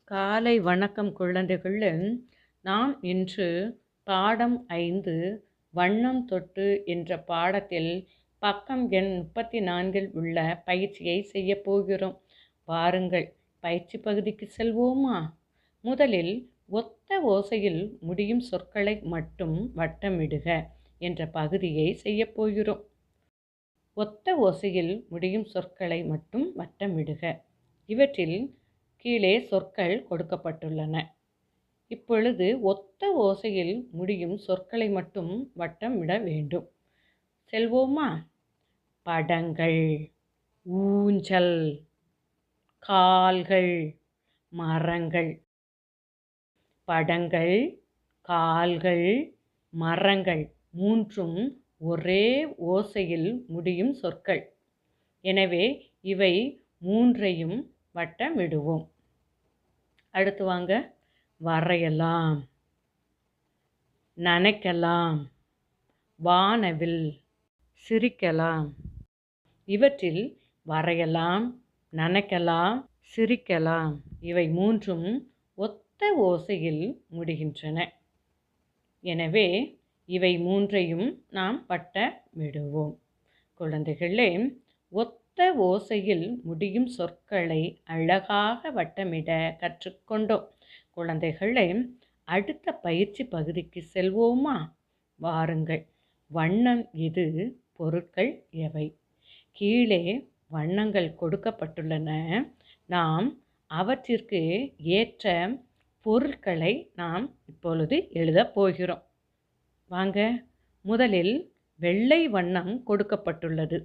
காலை வணக்கம் குழந்தைகளே. நாம் இன்று பாடம் 5 வண்ணம் தொட்டு என்ற பாடத்தில் பக்கம் எண் 34 உள்ள பயிற்சியை செய்ய போகிறோம். வாருங்கள் பயிற்சி பகுதிக்கு செல்வோமா? முதலில் ஒத்த ஓசையில் முடியும் சொற்களை மட்டும் வட்டமிடுக என்ற பகுதியை செய்ய போகிறோம். ஒத்த ஓசையில் முடியும் சொற்களை மட்டும் வட்டமிடுக. இவற்றில் கீழே சொற்கள் கொடுக்கப்பட்டுள்ளன. இப்பொழுது ஒத்த ஓசையில் முடியும் சொற்களை மட்டும் வட்டமிட வேண்டும். செல்வோமா? படங்கள், ஊஞ்சல், கால்கள், மரங்கள். படங்கள், கால்கள், மரங்கள் மூன்றும் ஒரே ஓசையில் முடியும் சொற்கள். எனவே இவை மூன்றையும் வட்டமிடுவோம். அடுத்து வாங்க. வரையலாம், நனைக்கலாம், வானவில், சிரிக்கலாம். இவற்றில் வரையலாம், நனைக்கலாம், சிரிக்கலாம் இவை மூன்றும் ஒத்த ஓசையில் முடிகின்றன. எனவே இவை மூன்றையும் நாம் வட்டமிடுவோம். குழந்தைகளே, ஒத்த ஓசையில் முடியும் சொற்களை அழகாக வட்டமிட கற்றுக்கொண்டோம். குழந்தைகளே, அடுத்த பயிற்சி பகுதிக்கு செல்வோமா? வாருங்கள். வண்ணம் இது, பொருட்கள் எவை? கீழே வண்ணங்கள் கொடுக்கப்பட்டுள்ளன. நாம் அவற்றிற்கு ஏற்ற பொருட்களை நாம் இப்பொழுது எழுதப் போகிறோம். வாங்க. முதலில் வெள்ளை வண்ணம் கொடுக்கப்பட்டுள்ளது.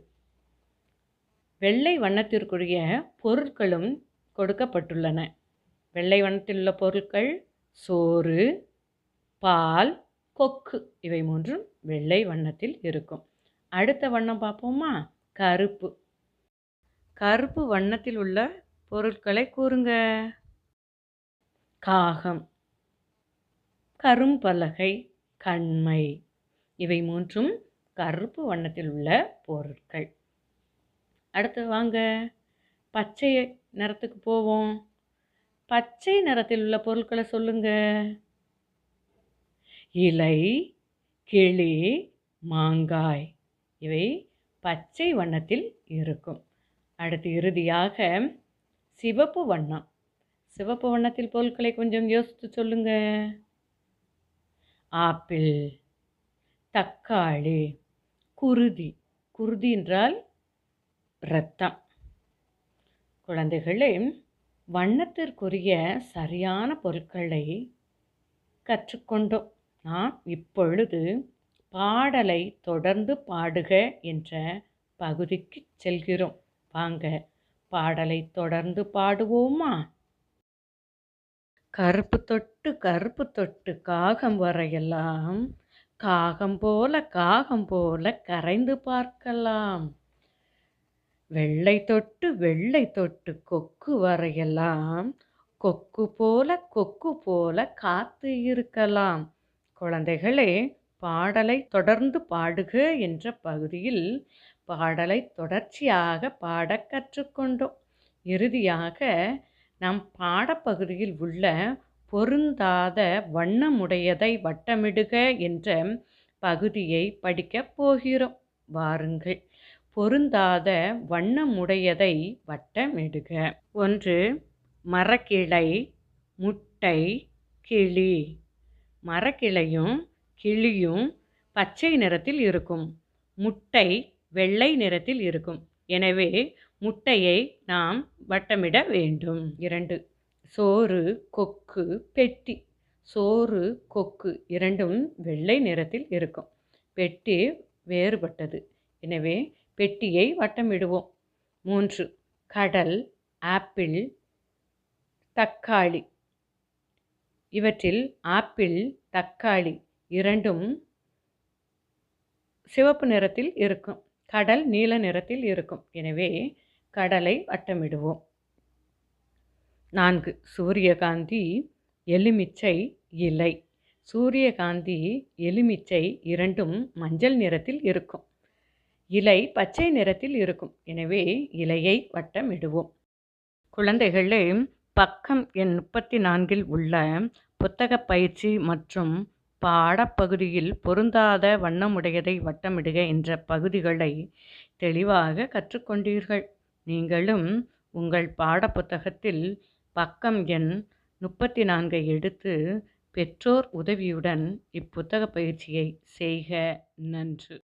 வெள்ளை வண்ணத்திற்குரிய பொருட்களும் கொடுக்கப்பட்டுள்ளன. வெள்ளை வண்ணத்தில் உள்ள பொருட்கள் சோறு, பால், கொக்கு இவை மூன்றும் வெள்ளை வண்ணத்தில் இருக்கும். அடுத்த வண்ணம் பார்ப்போமா? கருப்பு. கருப்பு வண்ணத்தில் உள்ள பொருட்களை கூறுங்க. காகம், கரும்பலகை, கண்மை இவை மூன்றும் கருப்பு வண்ணத்தில் உள்ள பொருட்கள். அடுத்து வாங்க, பச்சை நிறத்துக்கு போவோம். பச்சை நிறத்தில் உள்ள பொருட்களை சொல்லுங்க. இலை, கிளி, மாங்காய் இவை பச்சை வண்ணத்தில் இருக்கும். அடுத்து இறுதியாக சிவப்பு வண்ணம். சிவப்பு வண்ணத்தில் பொருட்களை கொஞ்சம் யோசித்து சொல்லுங்க. ஆப்பிள், தக்காளி, குருதி. குருதி என்றால் இரத்தம். குழந்தைகளே, வண்ணத்திற்குரிய சரியான பொருட்களை கற்றுக்கொண்டோம். நாம் இப்பொழுது பாடலை தொடர்ந்து பாடுக என்ற பகுதிக்கு செல்கிறோம். வாங்க, பாடலை தொடர்ந்து பாடுவோமா? கருப்பு தொட்டு காகம் வரையலாம், காகம் போல கரைந்து பார்க்கலாம். வெள்ளை தொட்டு கொக்கு வரையலாம், கொக்கு போல காத்து இருக்கலாம். குழந்தைகளே, பாடலை தொடர்ந்து பாடுக என்ற பகுதியில் பாடலை தொடர்ச்சியாக பாட கற்றுக்கொண்டோம். இறுதியாக நம் பாடப்பகுதியில் உள்ள பொருந்தாத வண்ணமுடையதை வட்டமிடுக என்ற பகுதியை படிக்கப் போகிறோம். வாருங்கள். பொருந்தாத வண்ணமுடையதை வட்டமிடுக. 1. மரக்கிளை, முட்டை, கிளி. மரக்கிளையும் கிளியும் பச்சை நிறத்தில் இருக்கும். முட்டை வெள்ளை நிறத்தில் இருக்கும். எனவே முட்டையை நாம் வட்டமிட வேண்டும். 2. சோறு, கொக்கு, பெட்டி. சோறு, கொக்கு இரண்டும் வெள்ளை நிறத்தில் இருக்கும். பெட்டி வேறுபட்டது. எனவே பெட்டியை வட்டமிடுவோம். 3. கடல், ஆப்பிள், தக்காளி. இவற்றில் ஆப்பிள், தக்காளி இரண்டும் சிவப்பு நிறத்தில் இருக்கும். கடல் நீல நிறத்தில் இருக்கும். எனவே கடலை வட்டமிடுவோம். 4. சூரியகாந்தி, எலுமிச்சை இலை. சூரியகாந்தி, எலுமிச்சை இரண்டும் மஞ்சள் நிறத்தில் இருக்கும். இலை பச்சை நிறத்தில் இருக்கும். எனவே இலையை வட்டமிடுவோம். குழந்தைகளே, பக்கம் எண் 34இல் உள்ள புத்தகப் பயிற்சி மற்றும் பாடப்பகுதியில் பொருந்தாத வண்ணமுடையதை வட்டமிடுக என்ற பகுதிகளை தெளிவாக கற்றுக்கொண்டீர்கள். நீங்களும் உங்கள் பாடப்புத்தகத்தில் பக்கம் எண் 34ஐ எடுத்து பெற்றோர் உதவியுடன் இப்புத்தகப் பயிற்சியை செய்க. நன்று.